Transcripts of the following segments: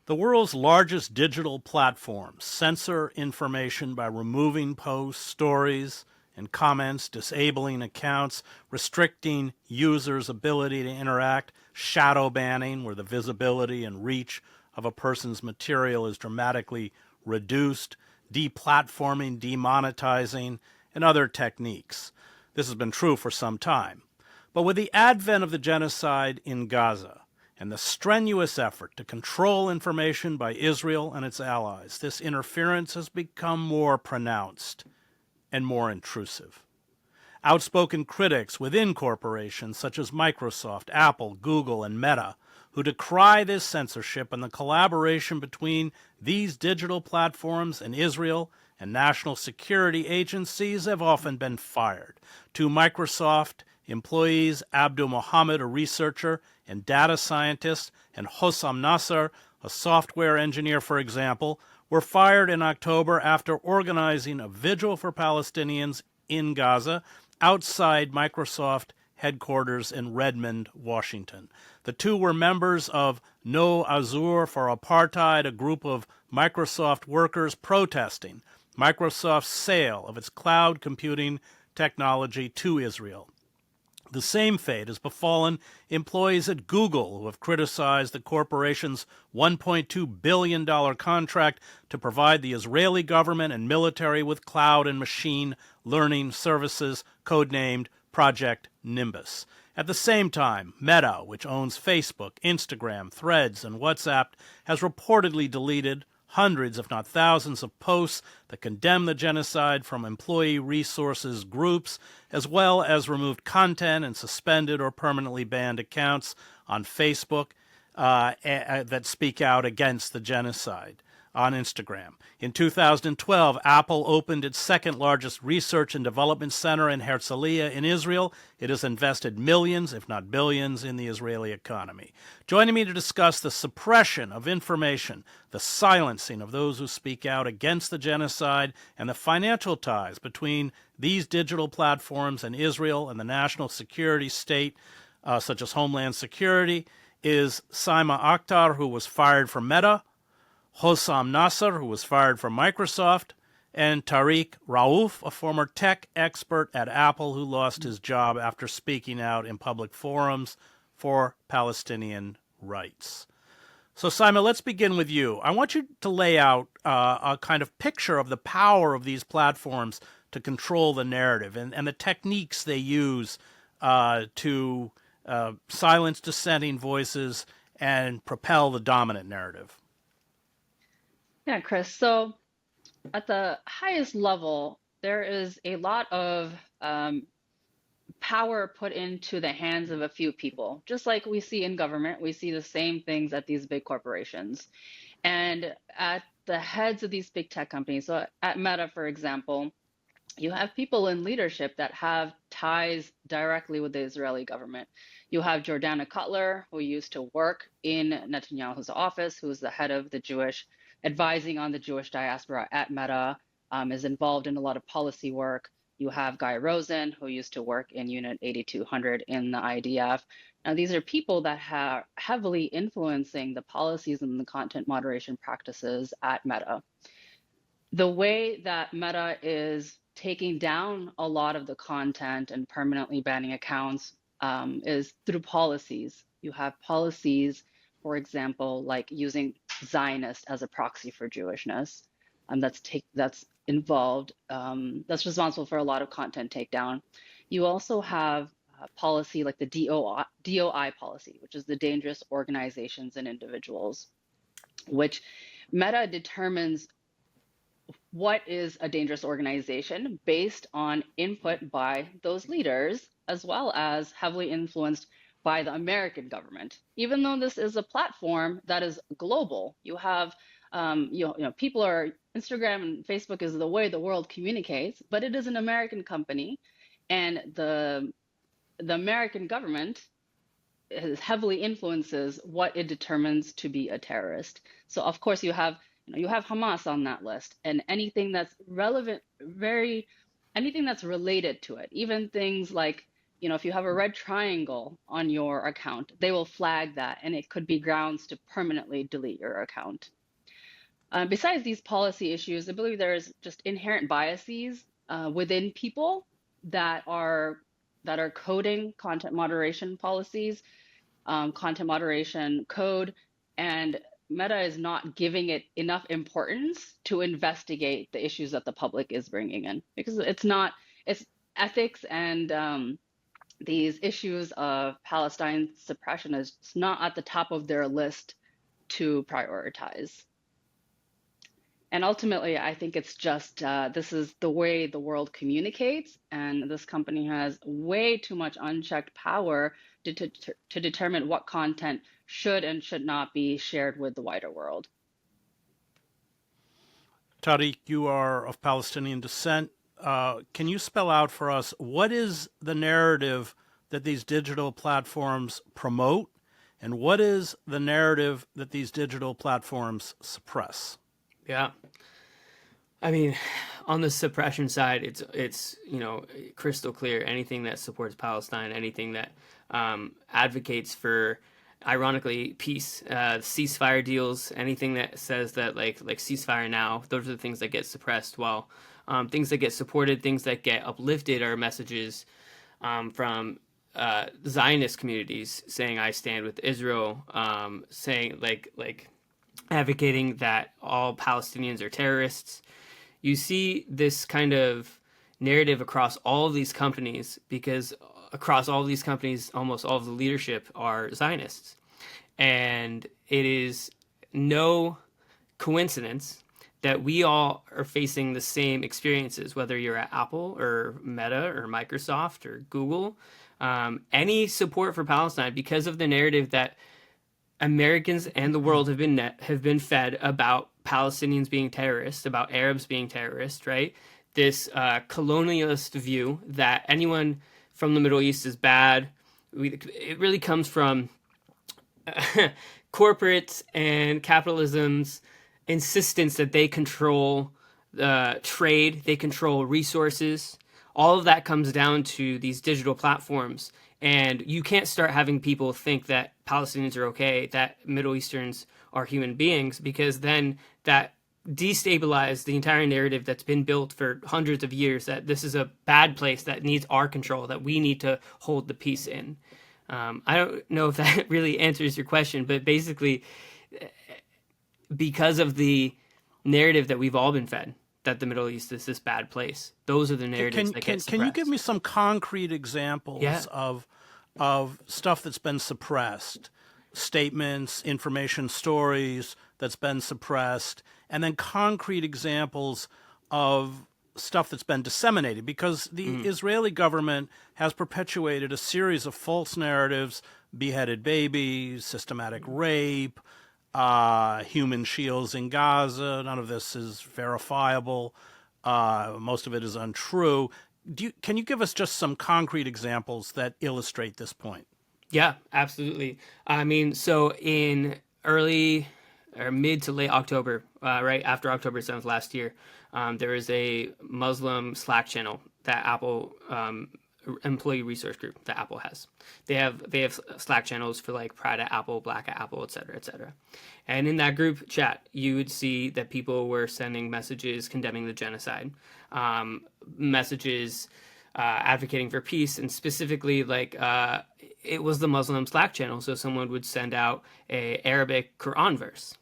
The world's largest digital platforms censor information by removing posts, stories, and comments, disabling accounts, restricting users' ability to interact, shadow banning, where the visibility and reach of a person's material is dramatically reduced, deplatforming, demonetizing, and other techniques. This has been true for some time. But with the advent of the genocide in Gaza, and the strenuous effort to control information by Israel and its allies, this interference has become more pronounced and more intrusive. Outspoken critics within corporations such as Microsoft, Apple, Google, and Meta, who decry this censorship and the collaboration between these digital platforms and Israel and national security agencies, have often been fired. Two Microsoft employees, Abdul Mohammed, a researcher and data scientist, and Hossam Nasr, a software engineer, for example, were fired in October after organizing a vigil for Palestinians in Gaza outside Microsoft headquarters in Redmond, Washington. The two were members of No Azur for Apartheid, a group of Microsoft workers protesting Microsoft's sale of its cloud computing technology to Israel. The same fate has befallen employees at Google who have criticized the corporation's $1.2 billion contract to provide the Israeli government and military with cloud and machine learning services, codenamed Project Nimbus. At the same time, Meta, which owns Facebook, Instagram, Threads, and WhatsApp, has reportedly deleted hundreds, if not thousands, of posts that condemn the genocide from employee resources groups, as well as removed content and suspended or permanently banned accounts on Facebook that speak out against the genocide on Instagram. In 2012, Apple opened its second largest research and development center in Herzliya in Israel. It has invested millions, if not billions, in the Israeli economy. Joining me to discuss the suppression of information, the silencing of those who speak out against the genocide, and the financial ties between these digital platforms and Israel and the national security state, such as Homeland Security, is Saima Akhter, who was fired from Meta, Hossam Nasr, who was fired from Microsoft, and Tariq Ra'ouf, a former tech expert at Apple who lost his job after speaking out in public forums for Palestinian rights. So, Saima, let's begin with you. I want you to lay out a kind of picture of the power of these platforms to control the narrative and the techniques they use to silence dissenting voices and propel the dominant narrative. Yeah, Chris. So at the highest level, there is a lot of power put into the hands of a few people. Just like we see in government, we see the same things at these big corporations. And at the heads of these big tech companies, so at Meta, for example, you have people in leadership that have ties directly with the Israeli government. You have Jordana Cutler, who used to work in Netanyahu's office, who is the head of the advising on the Jewish diaspora at Meta, is involved in a lot of policy work. You have Guy Rosen, who used to work in Unit 8200 in the IDF. Now, these are people that are heavily influencing the policies and the content moderation practices at Meta. The way that Meta is taking down a lot of the content and permanently banning accounts is through policies. You have policies, for example, like using Zionist as a proxy for Jewishness, that's involved, that's responsible for a lot of content takedown. You also have policy like the DOI policy, which is the dangerous organizations and individuals, which Meta determines what is a dangerous organization based on input by those leaders, as well as heavily influenced by the American government. Even though this is a platform that is global, you have, people are, Instagram and Facebook is the way the world communicates, but it is an American company, and the American government heavily influences what it determines to be a terrorist. So of course you have Hamas on that list, and anything that's relevant, anything that's related to it, even things like, if you have a red triangle on your account, they will flag that, and it could be grounds to permanently delete your account. Besides these policy issues, I believe there's just inherent biases within people that are coding content moderation policies, content moderation code, and Meta is not giving it enough importance to investigate the issues that the public is bringing in, because it's ethics and these issues of Palestine suppression is not at the top of their list to prioritize. And ultimately, I think it's just this is the way the world communicates, and this company has way too much unchecked power to determine what content should and should not be shared with the wider world. Tariq, you are of Palestinian descent. Can you spell out for us what is the narrative that these digital platforms promote, and what is the narrative that these digital platforms suppress? Yeah. I mean, on the suppression side, it's crystal clear. Anything that supports Palestine, anything that advocates for, ironically, peace, ceasefire deals, anything that says that like ceasefire now, those are the things that get suppressed. While things that get supported, things that get uplifted are messages from Zionist communities saying I stand with Israel, saying like advocating that all Palestinians are terrorists. You see this kind of narrative across all of these companies, because across all of these companies, almost all of the leadership are Zionists. And it is no coincidence that we all are facing the same experiences, whether you're at Apple or Meta or Microsoft or Google. Any support for Palestine, because of the narrative that Americans and the world have been fed about Palestinians being terrorists, about Arabs being terrorists, right? This colonialist view that anyone from the Middle East is bad. It really comes from corporate and capitalism's insistence that they control trade, they control resources. All of that comes down to these digital platforms. And you can't start having people think that Palestinians are okay, that Middle Easterns are human beings, because then that destabilizes the entire narrative that's been built for hundreds of years, that this is a bad place that needs our control, that we need to hold the peace in. I don't know if that really answers your question, but basically, because of the narrative that we've all been fed, that the Middle East is this bad place, those are the narratives that get suppressed. Can you give me some concrete examples of stuff that's been suppressed, statements, information, stories that's been suppressed, and then concrete examples of stuff that's been disseminated? Because the Israeli government has perpetuated a series of false narratives: beheaded babies, systematic rape, human shields in Gaza. None of this is verifiable. Most of it is untrue. Can you give us just some concrete examples that illustrate this point? Yeah, absolutely. I mean, so in early or mid to late October, right after October 7th last year, there was a Muslim Slack channel that Apple employee resource group that Apple has. They have Slack channels for like Pride at Apple, Black at Apple, et cetera, et cetera. And in that group chat, you would see that people were sending messages condemning the genocide, messages advocating for peace, and specifically like it was the Muslim Slack channel, so someone would send out a Arabic Quran verse.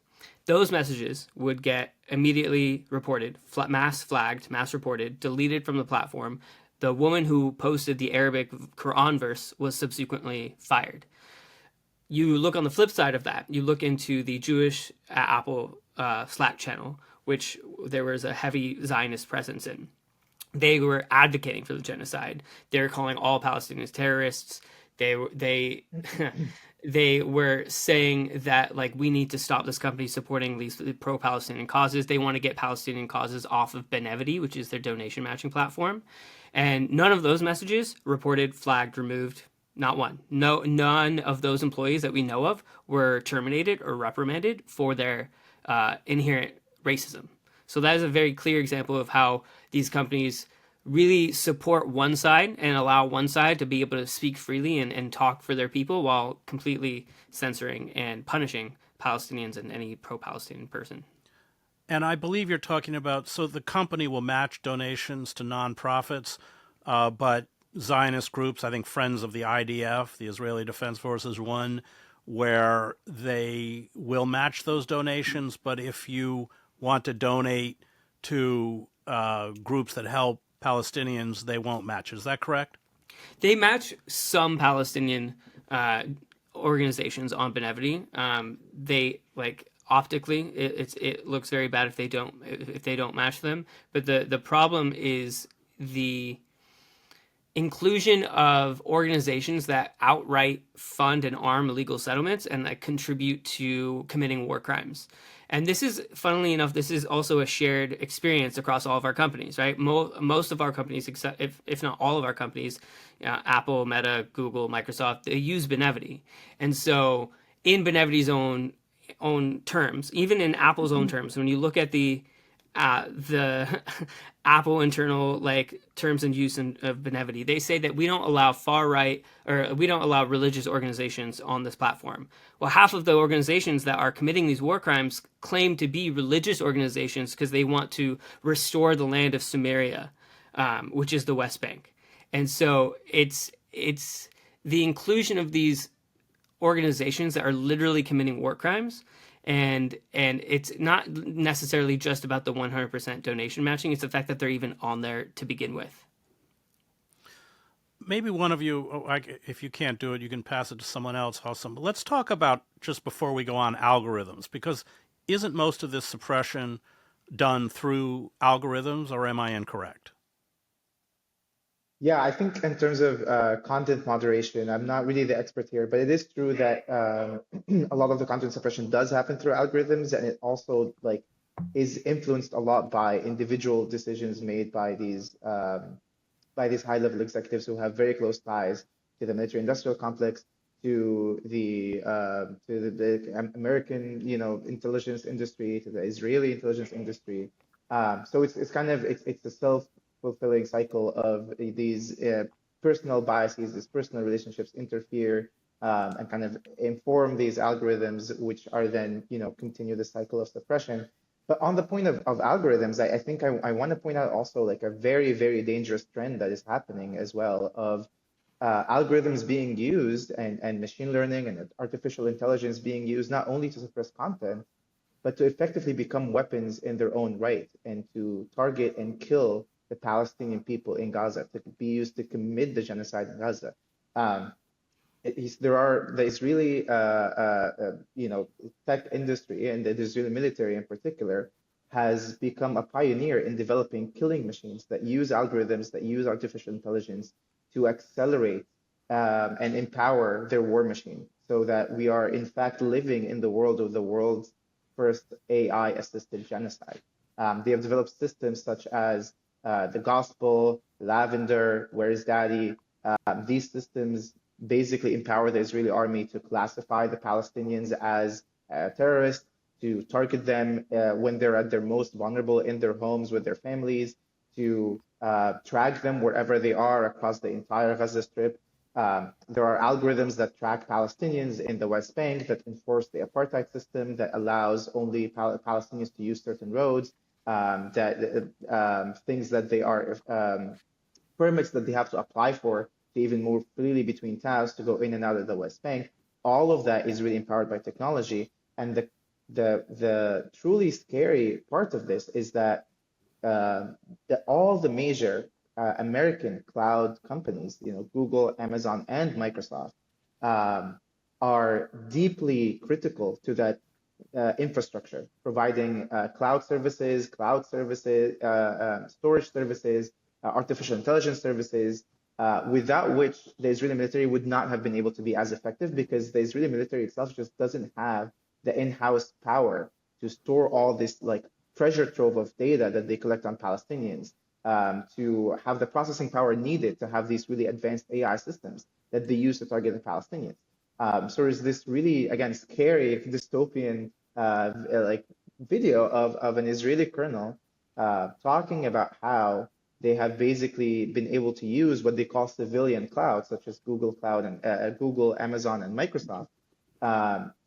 Those messages would get immediately reported, mass flagged, mass reported, deleted from the platform. The woman who posted the Arabic Quran verse was subsequently fired. You look on the flip side of that. You look into the Jewish Apple Slack channel, which there was a heavy Zionist presence in. They were advocating for the genocide. They were calling all Palestinians terrorists. They they were saying that like we need to stop this company supporting these pro-Palestinian causes. They want to get Palestinian causes off of Benevity, which is their donation matching platform. And none of those messages reported, flagged, removed. Not one. None of those employees that we know of were terminated or reprimanded for their inherent racism. So that is a very clear example of how these companies really support one side and allow one side to be able to speak freely and talk for their people while completely censoring and punishing Palestinians and any pro-Palestinian person. And I believe you're talking about, so the company will match donations to nonprofits, but Zionist groups, I think Friends of the IDF, the Israeli Defense Forces, one where they will match those donations, but if you want to donate to groups that help Palestinians, they won't match. Is that correct? They match some Palestinian organizations on Benevity. They like optically, it looks very bad if they don't match them. But the problem is the inclusion of organizations that outright fund and arm illegal settlements and that contribute to committing war crimes. And this is, funnily enough, this is also a shared experience across all of our companies, right? Most of our companies, except if not all of our companies, Apple, Meta, Google, Microsoft, they use Benevity. And so in Benevity's own terms, even in Apple's own terms, when you look at the Apple internal like terms and use of Benevity, they say that we don't allow far right or we don't allow religious organizations on this platform. Well, half of the organizations that are committing these war crimes claim to be religious organizations because they want to restore the land of Samaria, which is the West Bank. And so it's the inclusion of these organizations that are literally committing war crimes. And it's not necessarily just about the 100% donation matching. It's the fact that they're even on there to begin with. Maybe one of you, if you can't do it, you can pass it to someone else, Hossam. Let's talk about, just before we go on, algorithms, because isn't most of this suppression done through algorithms, or am I incorrect? Yeah, I think in terms of content moderation, I'm not really the expert here, but it is true that a lot of the content suppression does happen through algorithms, and it also like is influenced a lot by individual decisions made by these high-level executives who have very close ties to the military-industrial complex, to the American, intelligence industry, to the Israeli intelligence industry. So it's a self-fulfilling cycle of these personal biases, these personal relationships interfere and kind of inform these algorithms, which are then, continue the cycle of suppression. But on the point of algorithms, I think I want to point out also like a very, very dangerous trend that is happening as well of algorithms being used and machine learning and artificial intelligence being used not only to suppress content, but to effectively become weapons in their own right and to target and kill the Palestinian people in Gaza, to be used to commit the genocide in Gaza. The Israeli, tech industry and the Israeli military in particular has become a pioneer in developing killing machines that use algorithms, that use artificial intelligence to accelerate and empower their war machine, so that we are in fact living in the world of the world's first AI-assisted genocide. They have developed systems such as the Gospel, Lavender, Where is Daddy? These systems basically empower the Israeli army to classify the Palestinians as terrorists, to target them when they're at their most vulnerable in their homes with their families, to track them wherever they are across the entire Gaza Strip. There are algorithms that track Palestinians in the West Bank that enforce the apartheid system that allows only Palestinians to use certain roads, things that they are permits that they have to apply for to even move freely between towns to go in and out of the West Bank. All of that is really empowered by technology. And the truly scary part of this is that all the major American cloud companies, Google, Amazon, and Microsoft, are deeply critical to that infrastructure, providing cloud services, storage services, artificial intelligence services, without which the Israeli military would not have been able to be as effective, because the Israeli military itself just doesn't have the in-house power to store all this like treasure trove of data that they collect on Palestinians, to have the processing power needed to have these really advanced AI systems that they use to target the Palestinians. So there's this really, again, scary dystopian video of an Israeli colonel talking about how they have basically been able to use what they call civilian clouds, such as Google Cloud and Google, Amazon, and Microsoft,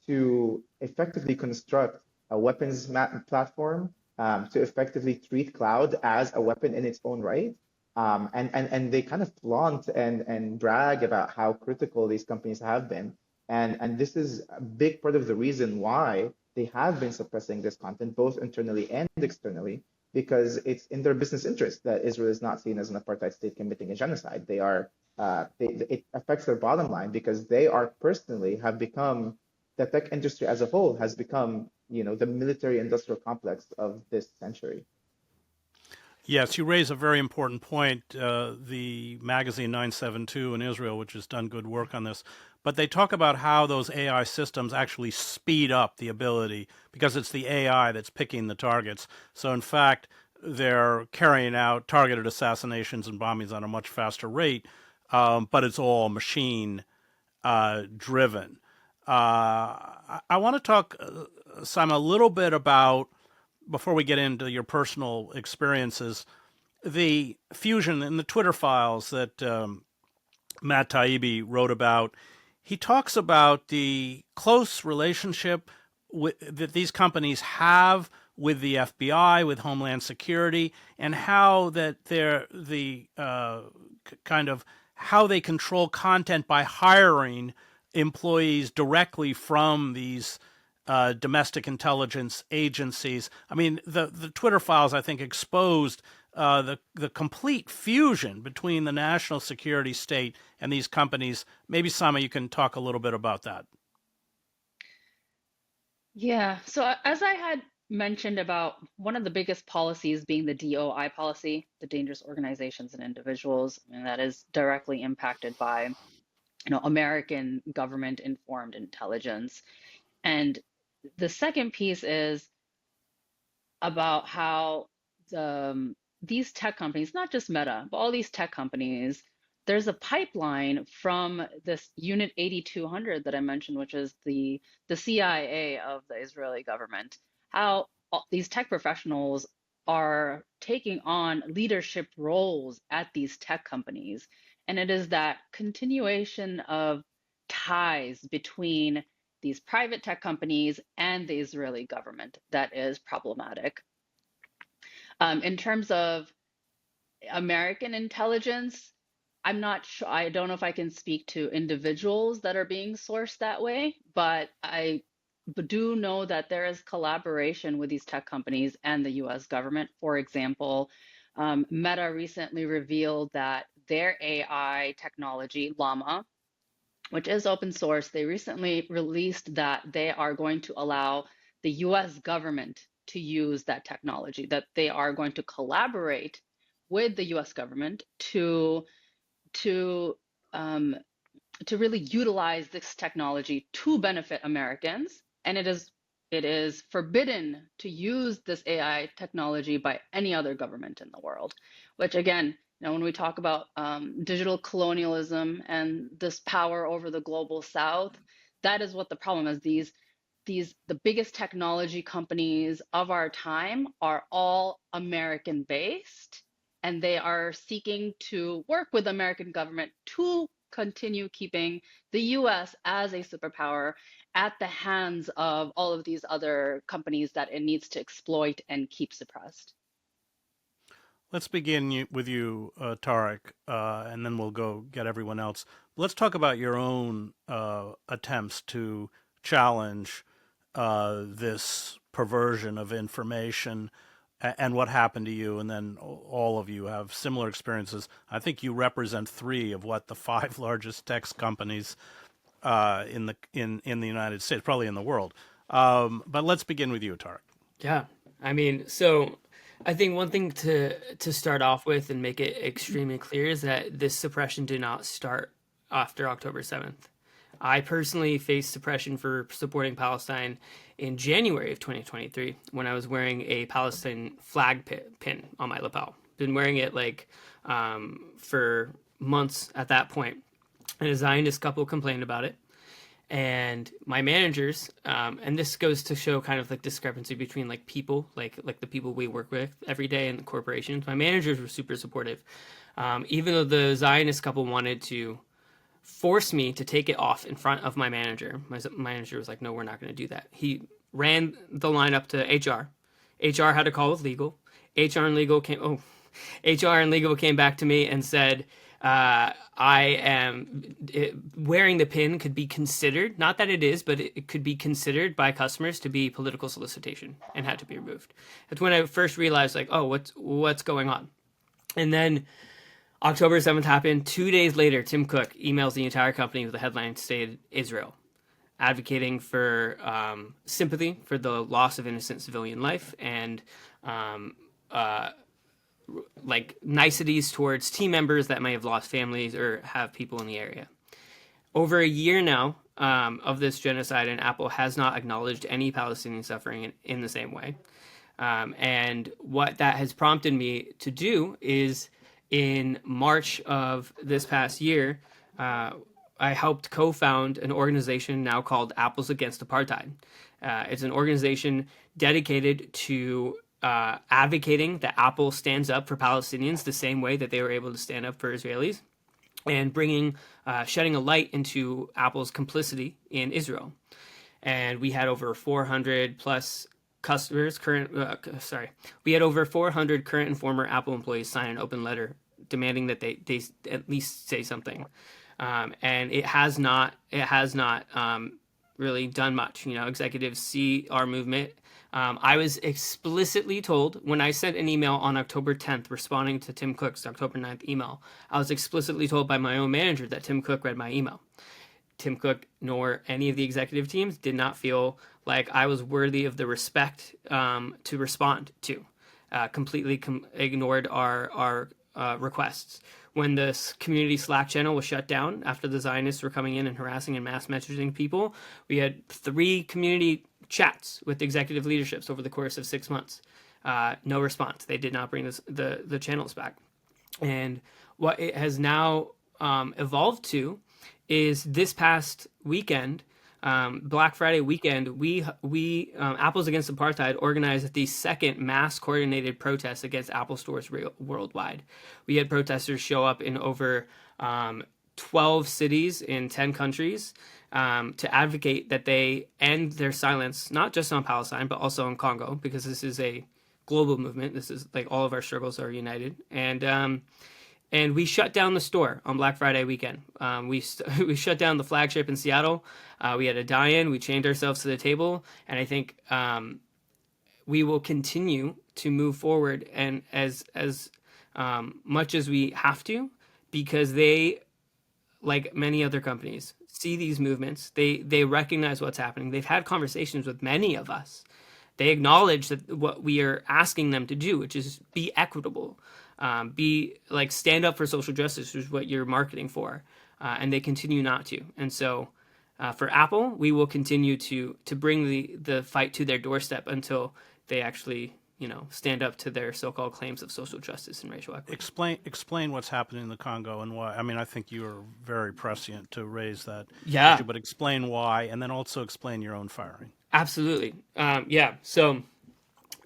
to effectively construct a weapons platform, to effectively treat cloud as a weapon in its own right. And they kind of flaunt and brag about how critical these companies have been. And this is a big part of the reason why they have been suppressing this content, both internally and externally, because it's in their business interest that Israel is not seen as an apartheid state committing a genocide. It affects their bottom line because they are personally have become, the tech industry as a whole has become, the military industrial complex of this century. Yes, you raise a very important point. The magazine 972 in Israel, which has done good work on this, but they talk about how those AI systems actually speed up the ability because it's the AI that's picking the targets. So in fact, they're carrying out targeted assassinations and bombings on a much faster rate, but it's all machine driven. I want to talk, Saima, a little bit about, before we get into your personal experiences, the fusion in the Twitter files that Matt Taibbi wrote about. He talks about the close relationship that these companies have with the FBI, with Homeland Security, and how that they're how they control content by hiring employees directly from these domestic intelligence agencies. I mean, the Twitter files, I think, exposed the complete fusion between the national security state and these companies. Maybe, Saima, you can talk a little bit about that. Yeah. So as I had mentioned about one of the biggest policies being the DOI policy, the dangerous organizations and individuals, and that is directly impacted by, American government informed intelligence. And the second piece is about how these tech companies, not just Meta, but all these tech companies, there's a pipeline from this Unit 8200 that I mentioned, which is the CIA of the Israeli government, how these tech professionals are taking on leadership roles at these tech companies. And it is that continuation of ties between these private tech companies and the Israeli government that is problematic. In terms of American intelligence, I'm not sure, I don't know if I can speak to individuals that are being sourced that way, but I do know that there is collaboration with these tech companies and the US government. For example, Meta recently revealed that their AI technology, Llama, which is open source, they recently released that they are going to allow the US government to use that technology, that they are going to collaborate with the US government to really utilize this technology to benefit Americans. And it is forbidden to use this AI technology by any other government in the world, which again, when we talk about digital colonialism and this power over the global South, that is what the problem is. The biggest technology companies of our time are all American based, and they are seeking to work with the American government to continue keeping the US as a superpower at the hands of all of these other companies that it needs to exploit and keep suppressed. Let's begin with you, Tariq, and then we'll go get everyone else. Let's talk about your own attempts to challenge this perversion of information and what happened to you, and then all of you have similar experiences. I think you represent 3 of what the 5 largest tech companies in the United States, probably in the world. But let's begin with you, Tariq. Yeah, I mean, so I think one thing to start off with and make it extremely clear is that this suppression did not start after October 7th. I personally faced suppression for supporting Palestine in January of 2023 when I was wearing a Palestine flag pin on my lapel. Been wearing it for months at that point. And a Zionist couple complained about it. And my managers, and this goes to show kind of like discrepancy between like people, like the people we work with every day in the corporations. My managers were super supportive, even though the Zionist couple wanted to force me to take it off in front of my manager. My manager was like, "No, we're not going to do that." He ran the line up to HR. HR had a call with legal. HR and legal came. Oh, HR and legal came back to me and said, wearing the pin could be considered, not that it is, but it could be considered by customers to be political solicitation and had to be removed. That's when I first realized, like, oh, what's going on? And then October 7th happened. 2 days later, Tim Cook emails the entire company with a headline stated Israel, advocating for sympathy for the loss of innocent civilian life and like niceties towards team members that may have lost families or have people in the area. Over a year now of this genocide, and Apple has not acknowledged any Palestinian suffering in the same way. And what that has prompted me to do is in March of this past year, I helped co-found an organization now called Apples Against Apartheid. It's an organization dedicated to advocating that Apple stands up for Palestinians the same way that they were able to stand up for Israelis, and shedding a light into Apple's complicity in Israel. And we had over 400 plus customers, we had over 400 current and former Apple employees sign an open letter demanding that they at least say something. And it has not really done much. Executives see our movement. I was explicitly told when I sent an email on October 10th responding to Tim Cook's October 9th email, I was explicitly told by my own manager that Tim Cook read my email. Tim Cook nor any of the executive teams did not feel like I was worthy of the respect to respond to. Completely ignored our requests. When the community Slack channel was shut down after the Zionists were coming in and harassing and mass messaging people, we had 3 community chats with executive leaderships over the course of 6 months. No response. They did not bring the channels back. And what it has now evolved to is this past weekend, Black Friday weekend, we Apples Against Apartheid organized the second mass coordinated protest against Apple stores worldwide. We had protesters show up in over 12 cities in 10 countries to advocate that they end their silence, not just on Palestine, but also on Congo, because this is a global movement. This is like all of our struggles are united. And we shut down the store on Black Friday weekend. We shut down the flagship in Seattle. We had a die-in. We chained ourselves to the table. And I think we will continue to move forward and as much as we have to, because they, like many other companies, see these movements. They recognize what's happening. They've had conversations with many of us. They acknowledge that what we are asking them to do, which is be equitable, stand up for social justice, which is what you're marketing for, and they continue not to. And so for Apple, we will continue to bring the fight to their doorstep until they actually stand up to their so-called claims of social justice and racial equity. Explain what's happening in the Congo and why. I mean, I think you are very prescient to raise that issue, but explain why, and then also explain your own firing. Absolutely. So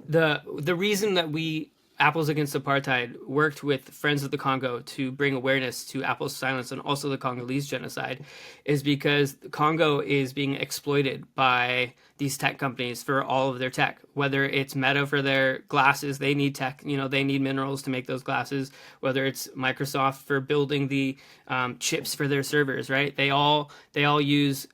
the reason that we Apples Against Apartheid worked with Friends of the Congo to bring awareness to Apple's silence and also the Congolese genocide is because Congo is being exploited by these tech companies for all of their tech. Whether it's Meta for their glasses, they need tech, they need minerals to make those glasses. Whether it's Microsoft for building the chips for their servers, right? They all use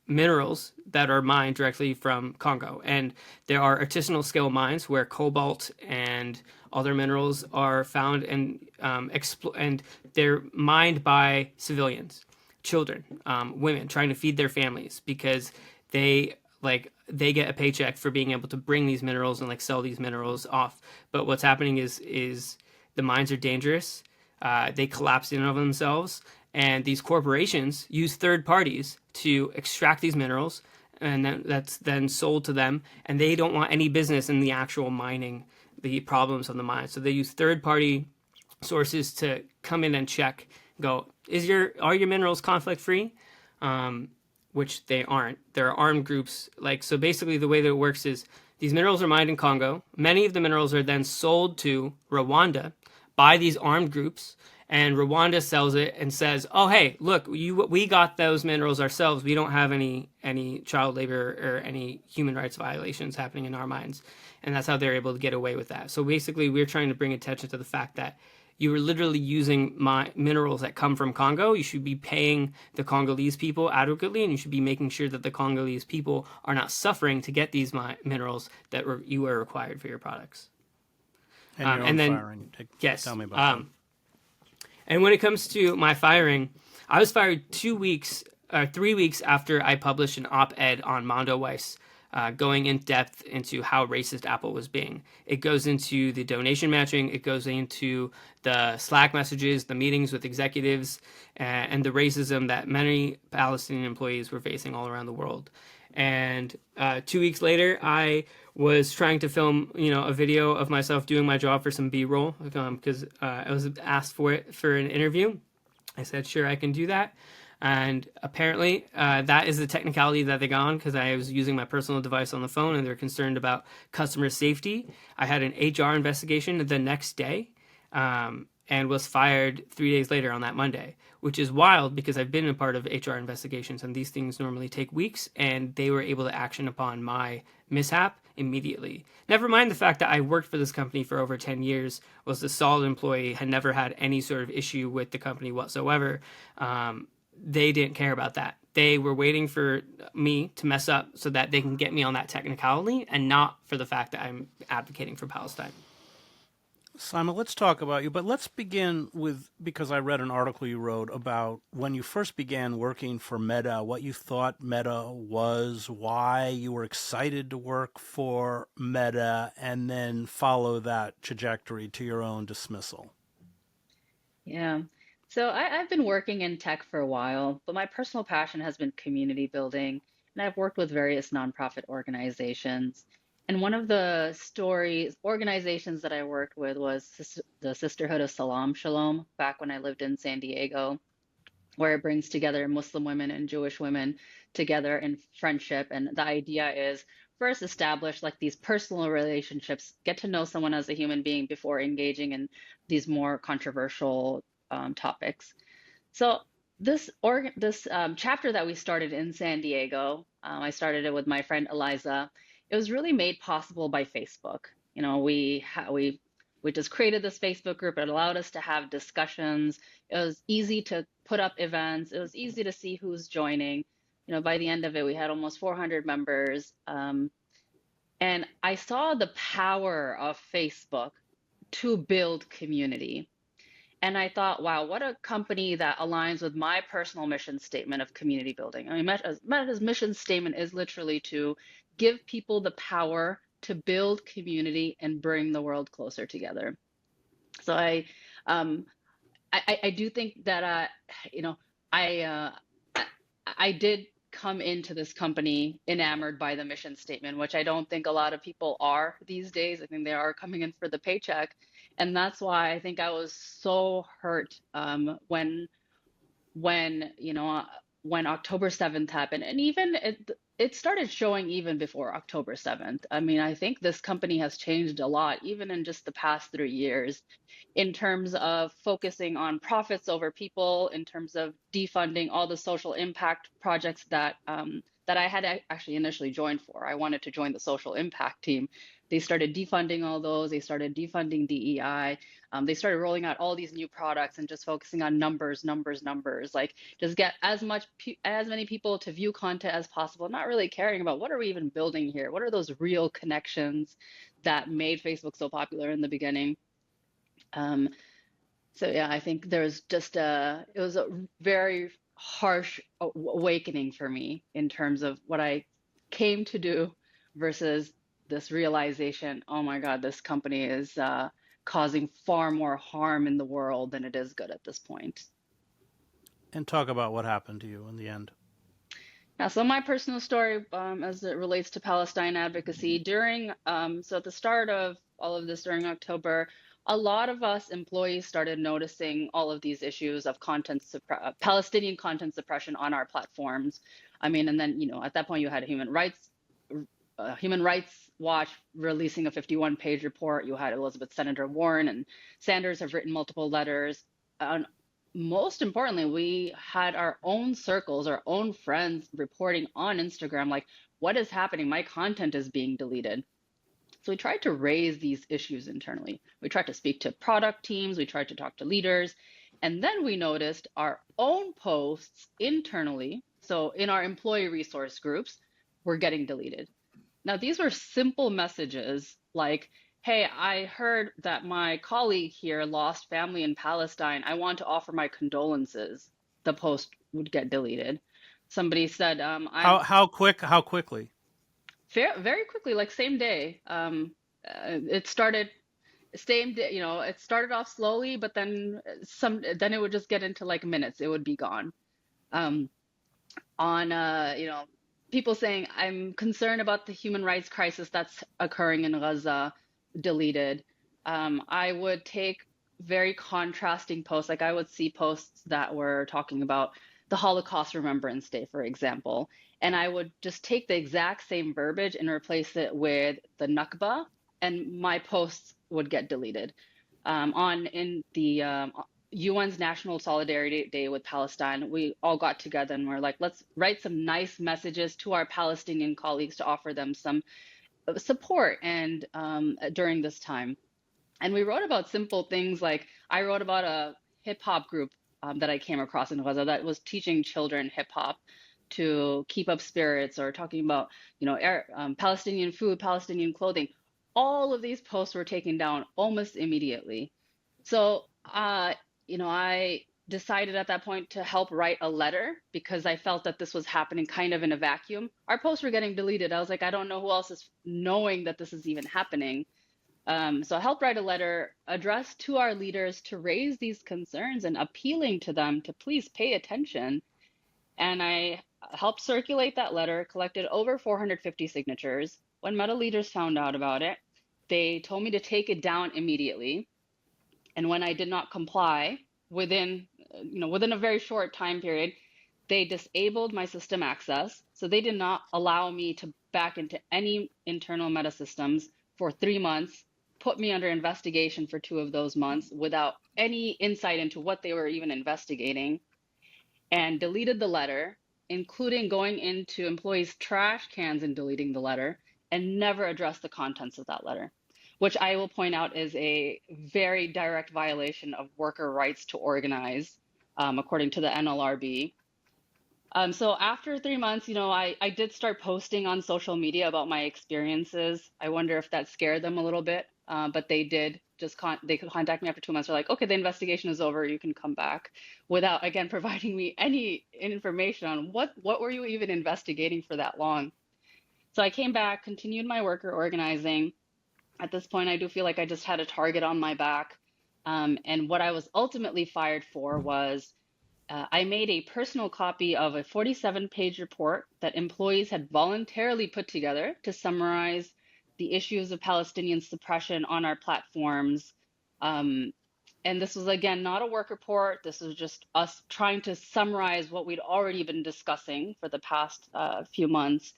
minerals that are mined directly from Congo. And there are artisanal scale mines where cobalt and other minerals are found and and they're mined by civilians, children, women trying to feed their families because they get a paycheck for being able to bring these minerals and sell these minerals off. But what's happening is the mines are dangerous. They collapse in and of themselves. And these corporations use third parties to extract these minerals, and that's then sold to them. And they don't want any business in the actual mining, the problems of the mine. So they use third-party sources to come in and check, are your minerals conflict-free? which they aren't. There are armed groups. So basically the way that it works is these minerals are mined in Congo. Many of the minerals are then sold to Rwanda by these armed groups, and Rwanda sells it and says, "Oh, hey, look, we got those minerals ourselves. We don't have any child labor or any human rights violations happening in our mines," and that's how they're able to get away with that. So basically, we're trying to bring attention to the fact that you are literally using minerals that come from Congo. You should be paying the Congolese people adequately, and you should be making sure that the Congolese people are not suffering to get these minerals that you are required for your products. And your own firing. Yes. Tell me about that. And when it comes to my firing, I was fired 3 weeks after I published an op-ed on Mondo Weiss, going in depth into how racist Apple was being. It goes into the donation matching, it goes into the Slack messages, the meetings with executives, and the racism that many Palestinian employees were facing all around the world. And 2 weeks later, I was trying to film, a video of myself doing my job for some B-roll, because I was asked for it for an interview. I said, sure, I can do that. And apparently that is the technicality that they got on, because I was using my personal device on the phone and they're concerned about customer safety. I had an HR investigation the next day, and was fired 3 days later on that Monday, which is wild because I've been a part of HR investigations and these things normally take weeks, and they were able to action upon my mishap immediately. Never mind the fact that I worked for this company for over 10 years, was a solid employee, had never had any sort of issue with the company whatsoever. They didn't care about that. They were waiting for me to mess up so that they can get me on that technicality, and not for the fact that I'm advocating for Palestine. Saima, let's talk about you, but let's begin with, because I read an article you wrote about when you first began working for Meta, what you thought Meta was, why you were excited to work for Meta, and then follow that trajectory to your own dismissal. Yeah. So I've been working in tech for a while, but my personal passion has been community building, and I've worked with various nonprofit organizations. And one of the organizations that I worked with was the Sisterhood of Salam Shalom back when I lived in San Diego, where it brings together Muslim women and Jewish women together in friendship. And the idea is first establish like these personal relationships, get to know someone as a human being before engaging in these more controversial topics. So this chapter that we started in San Diego, I started it with my friend Eliza. It was really made possible by Facebook. We just created this Facebook group. It allowed us to have discussions. It was easy to put up events. It was easy to see who's joining. By the end of it, we had almost 400 members. And I saw the power of Facebook to build community. And I thought, wow, what a company that aligns with my personal mission statement of community building. I mean, Meta's mission statement is literally to give people the power to build community and bring the world closer together. So I do think that I did come into this company enamored by the mission statement, which I don't think a lot of people are these days. I think they are coming in for the paycheck. And that's why I think I was so hurt when October 7th happened. And even it started showing even before October 7th. I mean, I think this company has changed a lot, even in just the past 3 years, in terms of focusing on profits over people, in terms of defunding all the social impact projects that I had actually initially joined for. I wanted to join the social impact team. They started defunding all those. They started defunding DEI. They started rolling out all these new products and just focusing on numbers. Like just get as many people to view content as possible, not really caring about what are we even building here? What are those real connections that made Facebook so popular in the beginning? So yeah, I think there's just it was a very harsh awakening for me in terms of what I came to do versus this realization, oh my God, this company is causing far more harm in the world than it is good at this point. And talk about what happened to you in the end. Yeah, so my personal story as it relates to Palestine advocacy so at the start of all of this during October, a lot of us employees started noticing all of these issues of Palestinian content suppression on our platforms. I mean, and then, at that point you had Human Rights Watch releasing a 51-page report. You had Senator Warren and Sanders have written multiple letters. And most importantly, we had our own circles, our own friends reporting on Instagram, like, what is happening? My content is being deleted. So we tried to raise these issues internally. We tried to speak to product teams. We tried to talk to leaders. And then we noticed our own posts internally, so in our employee resource groups, were getting deleted. Now, these were simple messages like, hey, I heard that my colleague here lost family in Palestine. I want to offer my condolences. The post would get deleted. Somebody said, how quickly? Very quickly, like same day. It started same day, it started off slowly, but then it would just get into like minutes. It would be gone. People saying, I'm concerned about the human rights crisis that's occurring in Gaza, deleted. I would take very contrasting posts. Like I would see posts that were talking about the Holocaust Remembrance Day, for example, and I would just take the exact same verbiage and replace it with the Nakba, and my posts would get deleted. In the UN's National Solidarity Day with Palestine, we all got together and we're like, let's write some nice messages to our Palestinian colleagues to offer them some support and during this time. And we wrote about simple things like, I wrote about a hip hop group that I came across in Gaza that was teaching children hip hop to keep up spirits, or talking about, Palestinian food, Palestinian clothing. All of these posts were taken down almost immediately. So, I decided at that point to help write a letter because I felt that this was happening kind of in a vacuum. Our posts were getting deleted. I was like, I don't know who else is knowing that this is even happening. So I helped write a letter addressed to our leaders to raise these concerns and appealing to them to please pay attention. And I helped circulate that letter, collected over 450 signatures. When Meta leaders found out about it, they told me to take it down immediately. And when I did not comply within a very short time period, they disabled my system access. So they did not allow me to back into any internal Meta systems for 3 months, put me under investigation for 2 of those months without any insight into what they were even investigating, and deleted the letter, including going into employees' trash cans and deleting the letter, and never addressed the contents of that letter, which I will point out is a very direct violation of worker rights to organize, according to the NLRB. So after 3 months, I did start posting on social media about my experiences. I wonder if that scared them a little bit, but they did they could contact me after 2 months. They're like, okay, the investigation is over. You can come back, without, again, providing me any information on what were you even investigating for that long. So I came back, continued my worker organizing. At this point, I do feel like I just had a target on my back. And what I was ultimately fired for was I made a personal copy of a 47-page report that employees had voluntarily put together to summarize the issues of Palestinian suppression on our platforms. And this was, again, not a work report. This was just us trying to summarize what we'd already been discussing for the past few months.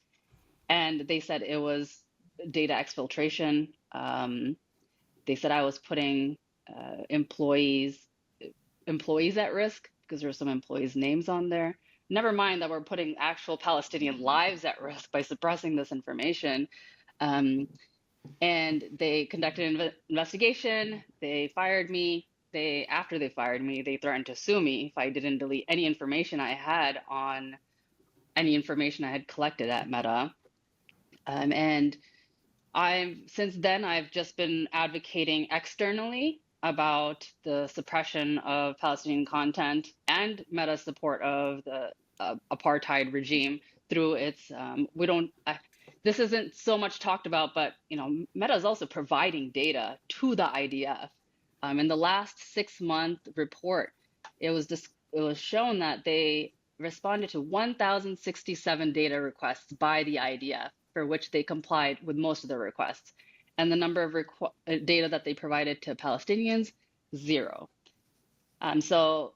And they said it was data exfiltration. They said I was putting employees at risk because there were some employees' names on there. Never mind that we're putting actual Palestinian lives at risk by suppressing this information. And they conducted an investigation. They fired me. After they fired me, they threatened to sue me if I didn't delete any information I had collected at Meta. And since then, I've just been advocating externally about the suppression of Palestinian content and Meta's support of the apartheid regime through its, this isn't so much talked about, but Meta is also providing data to the IDF. In the last 6-month report, it was shown that they responded to 1,067 data requests by the IDF, for which they complied with most of the requests. and the number of data that they provided to Palestinians, 0. So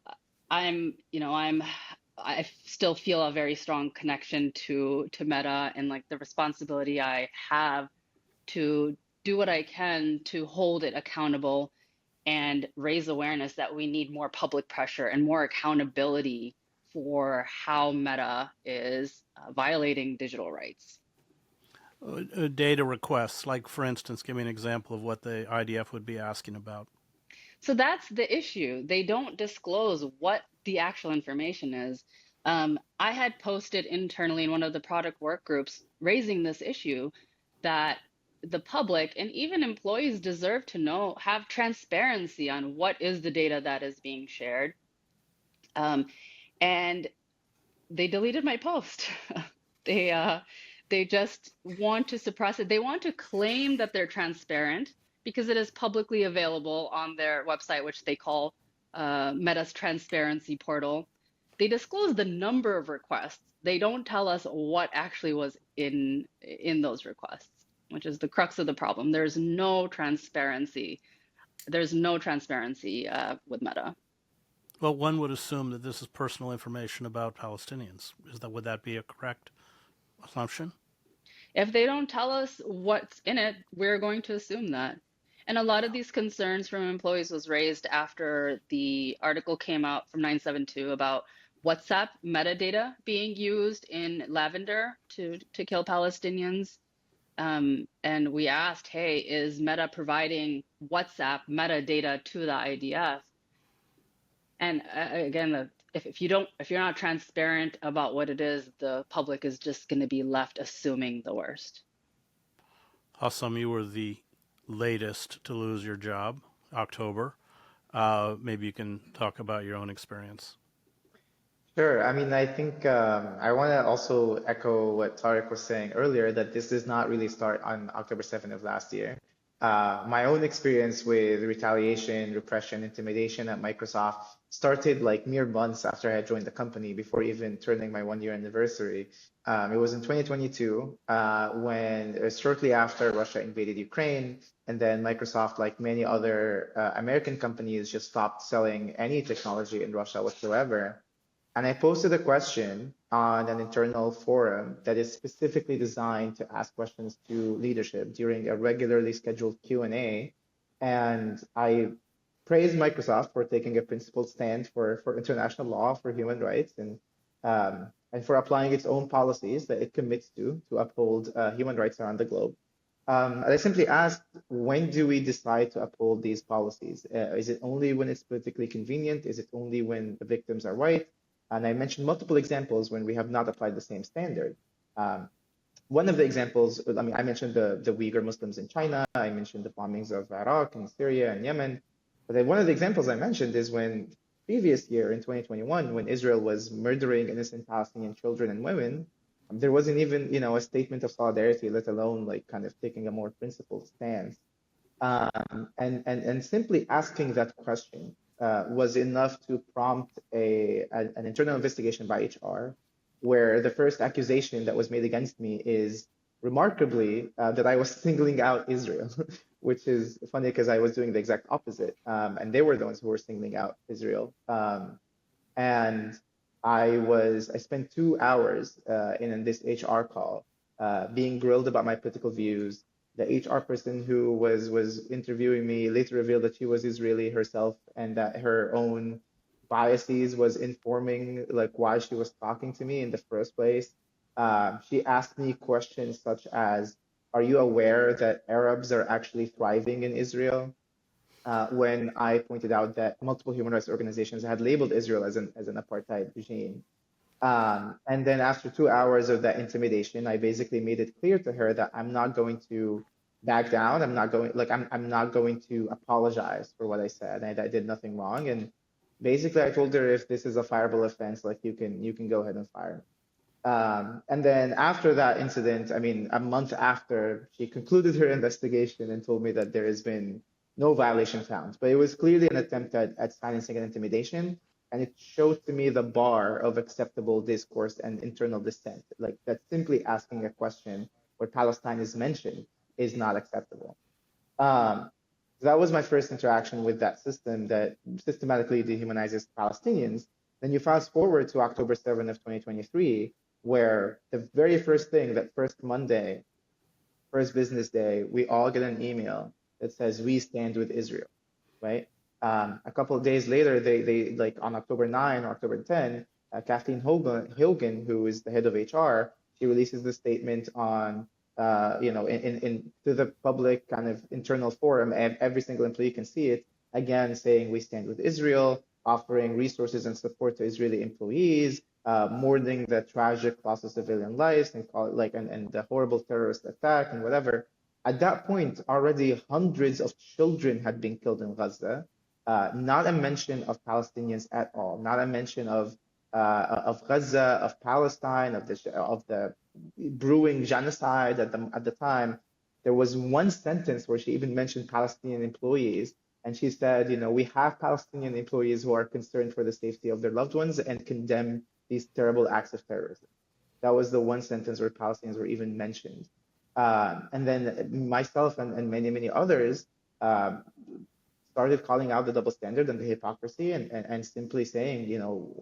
I still feel a very strong connection to Meta, and like the responsibility I have to do what I can to hold it accountable and raise awareness that we need more public pressure and more accountability for how Meta is violating digital rights. Data requests, like for instance, give me an example of what the IDF would be asking about. So that's the issue. They don't disclose what the actual information is. I had posted internally in one of the product work groups raising this issue that the public and even employees deserve to know, have transparency on what is the data that is being shared. And they deleted my post. They just want to suppress it. They want to claim that they're transparent because it is publicly available on their website, which they call Meta's transparency portal. They disclose the number of requests. They don't tell us what actually was in those requests, which is the crux of the problem. There's no transparency. There's no transparency with Meta. Well, one would assume that this is personal information about Palestinians. Would that be a correct assumption? If they don't tell us what's in it, we're going to assume that. And a lot of these concerns from employees was raised after the article came out from 972 about WhatsApp metadata being used in Lavender to kill Palestinians. And we asked, hey, is Meta providing WhatsApp metadata to the IDF? And again, if you're not transparent about what it is, the public is just going to be left assuming the worst. Hossam, you were the latest to lose your job, October. Maybe you can talk about your own experience. Sure. I mean, I think I want to also echo what Tariq was saying earlier, that this does not really start on October 7th of last year. My own experience with retaliation, repression, intimidation at Microsoft started like mere months after I had joined the company, before even turning my 1-year anniversary. It was in 2022 when shortly after Russia invaded Ukraine, and then Microsoft, like many other American companies, just stopped selling any technology in Russia whatsoever. And I posted a question on an internal forum that is specifically designed to ask questions to leadership during a regularly scheduled Q&A. And I praised Microsoft for taking a principled stand for international law, for human rights, and for applying its own policies that it commits to uphold human rights around the globe. And I simply asked, when do we decide to uphold these policies? Is it only when it's politically convenient? Is it only when the victims are white? And I mentioned multiple examples when we have not applied the same standard. One of the examples, I mean, I mentioned the Uyghur Muslims in China. I mentioned the bombings of Iraq and Syria and Yemen. But then one of the examples I mentioned is when previous year in 2021, when Israel was murdering innocent Palestinian children and women, there wasn't even, a statement of solidarity, let alone like kind of taking a more principled stance. And simply asking that question was enough to prompt an internal investigation by HR, where the first accusation that was made against me is remarkably that I was singling out Israel, which is funny because I was doing the exact opposite, and they were the ones who were singling out Israel. And I spent 2 hours in this HR call, being grilled about my political views. The HR person who was interviewing me later revealed that she was Israeli herself, and that her own biases was informing like why she was talking to me in the first place. She asked me questions such as, "Are you aware that Arabs are actually thriving in Israel?" When I pointed out that multiple human rights organizations had labeled Israel as an apartheid regime. And then after 2 hours of that intimidation, I basically made it clear to her that I'm not going to back down. I'm not going to apologize for what I said. I did nothing wrong. And basically, I told her, if this is a fireable offense, like you can go ahead and fire. And then after that incident, I mean, a month after, she concluded her investigation and told me that there has been no violation found. But it was clearly an attempt at silencing and intimidation. And it showed to me the bar of acceptable discourse and internal dissent. Like that simply asking a question where Palestine is mentioned is not acceptable. Um, that was my first interaction with that system that systematically dehumanizes Palestinians. Then you fast forward to October 7th of 2023, where the very first thing, that first Monday, first business day, we all get an email that says, "We stand with Israel," right? A couple of days later, they like on October 9 or October 10, Kathleen Hogan, who is the head of HR, she releases the statement on, in to the public kind of internal forum, and every single employee can see it, again saying we stand with Israel, offering resources and support to Israeli employees, mourning the tragic loss of civilian lives and call it like and the horrible terrorist attack and whatever. At that point, already hundreds of children had been killed in Gaza. Not a mention of Palestinians at all. Not a mention of Gaza, of Palestine, of the brewing genocide at the time. There was one sentence where she even mentioned Palestinian employees, and she said, we have Palestinian employees who are concerned for the safety of their loved ones and condemn these terrible acts of terrorism. That was the one sentence where Palestinians were even mentioned. And then myself and many, many others started calling out the double standard and the hypocrisy and simply saying,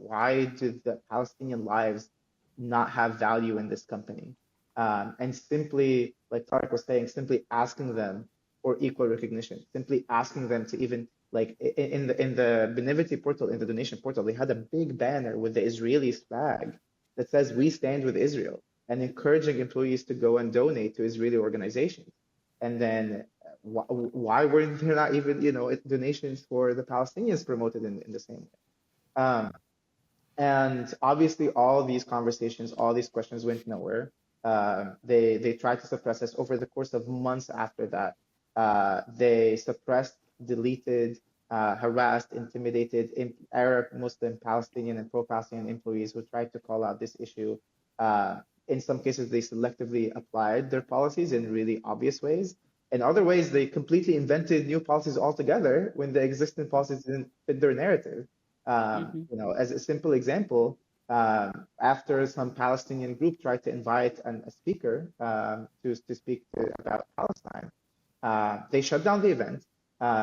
why do the Palestinian lives not have value in this company? And simply, like Tariq was saying, simply asking them for equal recognition, simply asking them to even, like in the Benevity portal, in the donation portal, they had a big banner with the Israeli flag that says, "We stand with Israel," and encouraging employees to go and donate to Israeli organizations. And then why weren't there not even, donations for the Palestinians promoted in the same way? And obviously, all these conversations, all these questions went nowhere. They tried to suppress us over the course of months after that. They suppressed, deleted, harassed, intimidated Arab, Muslim, Palestinian, and pro-Palestinian employees who tried to call out this issue. In some cases, they selectively applied their policies in really obvious ways. In other ways, they completely invented new policies altogether when the existing policies didn't fit their narrative. As a simple example, after some Palestinian group tried to invite a speaker to speak about Palestine, they shut down the event.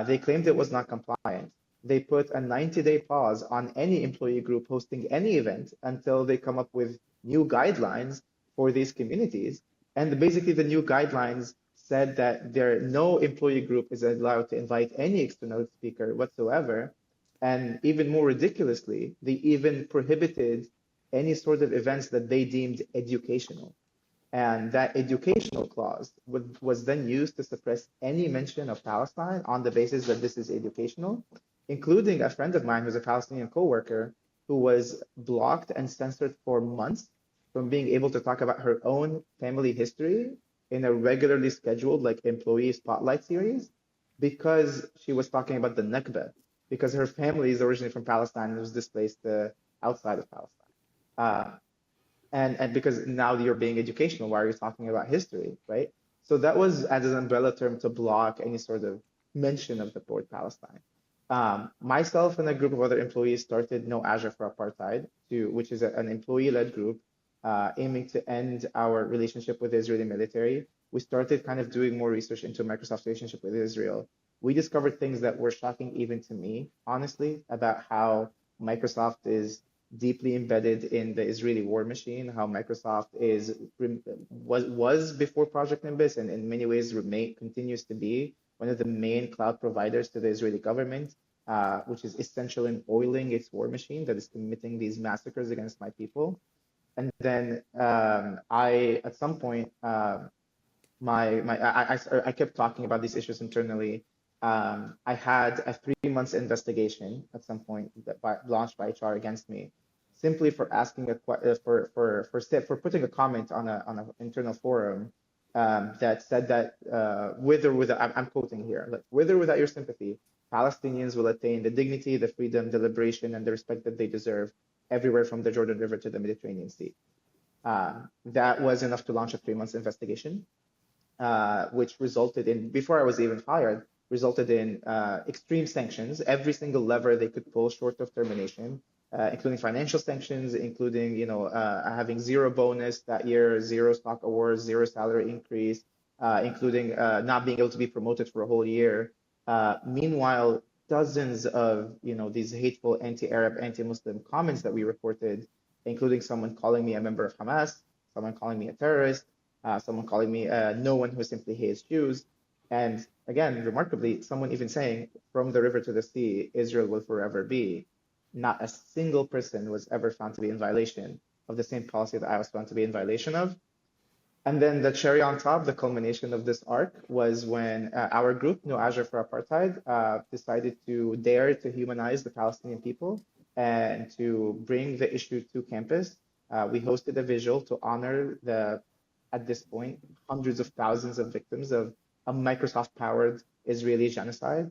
They claimed it was not compliant. They put a 90-day pause on any employee group hosting any event until they come up with new guidelines for these communities. And basically, the new guidelines said that no employee group is allowed to invite any external speaker whatsoever. And even more ridiculously, they even prohibited any sort of events that they deemed educational. And that educational clause was then used to suppress any mention of Palestine on the basis that this is educational, including a friend of mine who's a Palestinian coworker who was blocked and censored for months from being able to talk about her own family history in a regularly scheduled employee spotlight series because she was talking about the Nakba, because her family is originally from Palestine and was displaced outside of Palestine. And because now you're being educational, why are you talking about history, right? So that was as an umbrella term to block any sort of mention of the word Palestine. Myself and a group of other employees started No Azure for Apartheid, which is an employee-led group aiming to end our relationship with the Israeli military. We started kind of doing more research into Microsoft's relationship with Israel. We discovered things that were shocking even to me, honestly, about how Microsoft is deeply embedded in the Israeli war machine, how Microsoft was before Project Nimbus and in many ways continues to be one of the main cloud providers to the Israeli government, which is essential in oiling its war machine that is committing these massacres against my people. And then at some point, I kept talking about these issues internally. I had a 3 months investigation at some point launched by HR against me, simply for asking for putting a comment on an internal forum that said that with or without, I'm quoting here, like, with or without your sympathy, Palestinians will attain the dignity, the freedom, the liberation, and the respect that they deserve everywhere from the Jordan River to the Mediterranean Sea. That was enough to launch a 3 months investigation, which resulted in, before I was even fired, resulted in extreme sanctions, every single lever they could pull short of termination, including financial sanctions, including having zero bonus that year, zero stock awards, zero salary increase, including not being able to be promoted for a whole year. Meanwhile, dozens of these hateful anti-Arab, anti-Muslim comments that we reported, including someone calling me a member of Hamas, someone calling me a terrorist, someone calling me no one who simply hates Jews, and again, remarkably, someone even saying, from the river to the sea, Israel will forever be. Not a single person was ever found to be in violation of the same policy that I was found to be in violation of. And then the cherry on top, the culmination of this arc, was when our group, No Azure for Apartheid, decided to dare to humanize the Palestinian people and to bring the issue to campus. We hosted a visual to honor at this point, hundreds of thousands of victims of a Microsoft-powered Israeli genocide.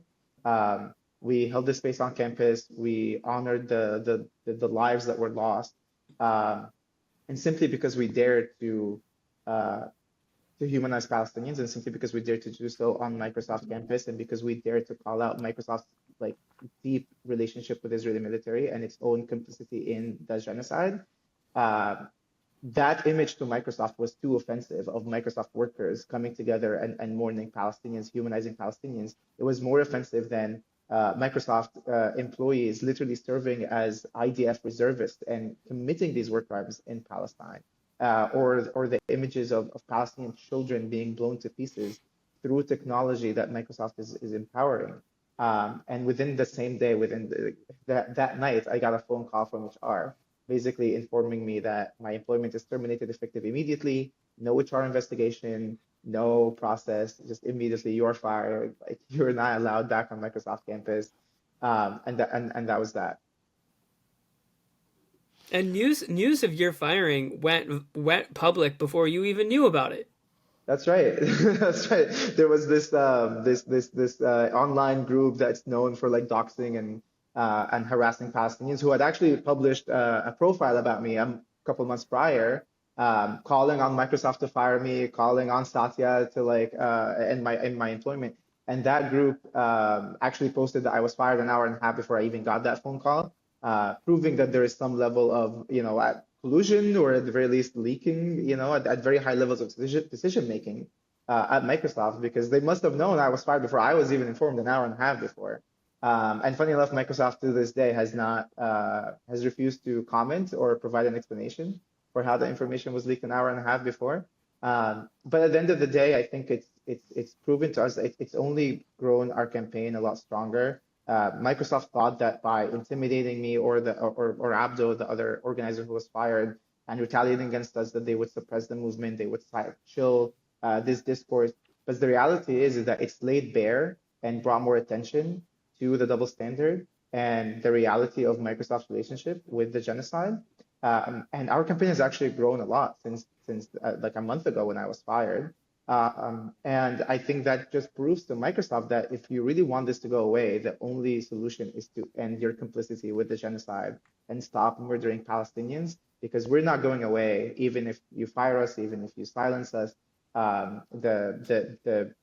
We held this space on campus. We honored the lives that were lost, and simply because we dared to humanize Palestinians, and simply because we dared to do so on Microsoft campus, and because we dared to call out Microsoft's deep relationship with the Israeli military and its own complicity in the genocide. That image to Microsoft was too offensive, of Microsoft workers coming together and mourning Palestinians, humanizing Palestinians. It was more offensive than Microsoft employees literally serving as IDF reservists and committing these war crimes in Palestine. Or the images of Palestinian children being blown to pieces through technology that Microsoft is empowering. And within the same day, that night, I got a phone call from HR, basically informing me that my employment is terminated effective immediately, no HR investigation, no process, just immediately you are fired. You're not allowed back on Microsoft campus, and that was that. And news of your firing went public before you even knew about it. That's right. That's right. There was this online group that's known for doxing and harassing Palestinians, who had actually published a profile about me a couple months prior, calling on Microsoft to fire me, calling on Satya to end my employment. And that group actually posted that I was fired an hour and a half before I even got that phone call, proving that there is some level of collusion, or at the very least leaking, at very high levels of decision making at Microsoft, because they must have known I was fired before I was even informed an hour and a half before. And funny enough, Microsoft to this day has refused to comment or provide an explanation for how the information was leaked an hour and a half before. But at the end of the day, I think it's proven to us that it's only grown our campaign a lot stronger. Microsoft thought that by intimidating me or Abdo, the other organizer who was fired, and retaliating against us, that they would suppress the movement, they would chill this discourse. But the reality is that it's laid bare and brought more attention to the double standard and the reality of Microsoft's relationship with the genocide. And our campaign has actually grown a lot since a month ago when I was fired. And I think that just proves to Microsoft that if you really want this to go away, the only solution is to end your complicity with the genocide and stop murdering Palestinians, because we're not going away, even if you fire us, even if you silence us. The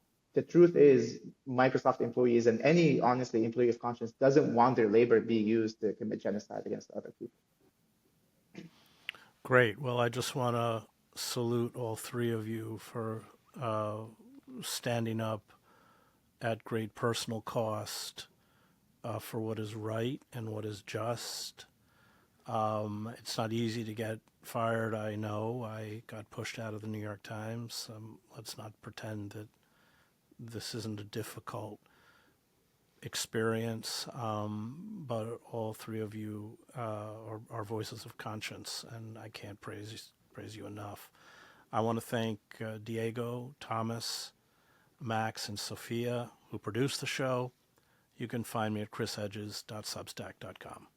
truth is, Microsoft employees and any honestly employee of conscience doesn't want their labor be used to commit genocide against other people. Great. Well, I just want to salute all three of you for standing up at great personal cost for what is right and what is just. It's not easy to get fired, I know. I got pushed out of the New York Times. Let's not pretend that this isn't a difficult experience, but all three of you are voices of conscience, and I can't praise you enough. I want to thank Diego, Thomas, Max, and Sophia, who produced the show. You can find me at chrishedges.substack.com.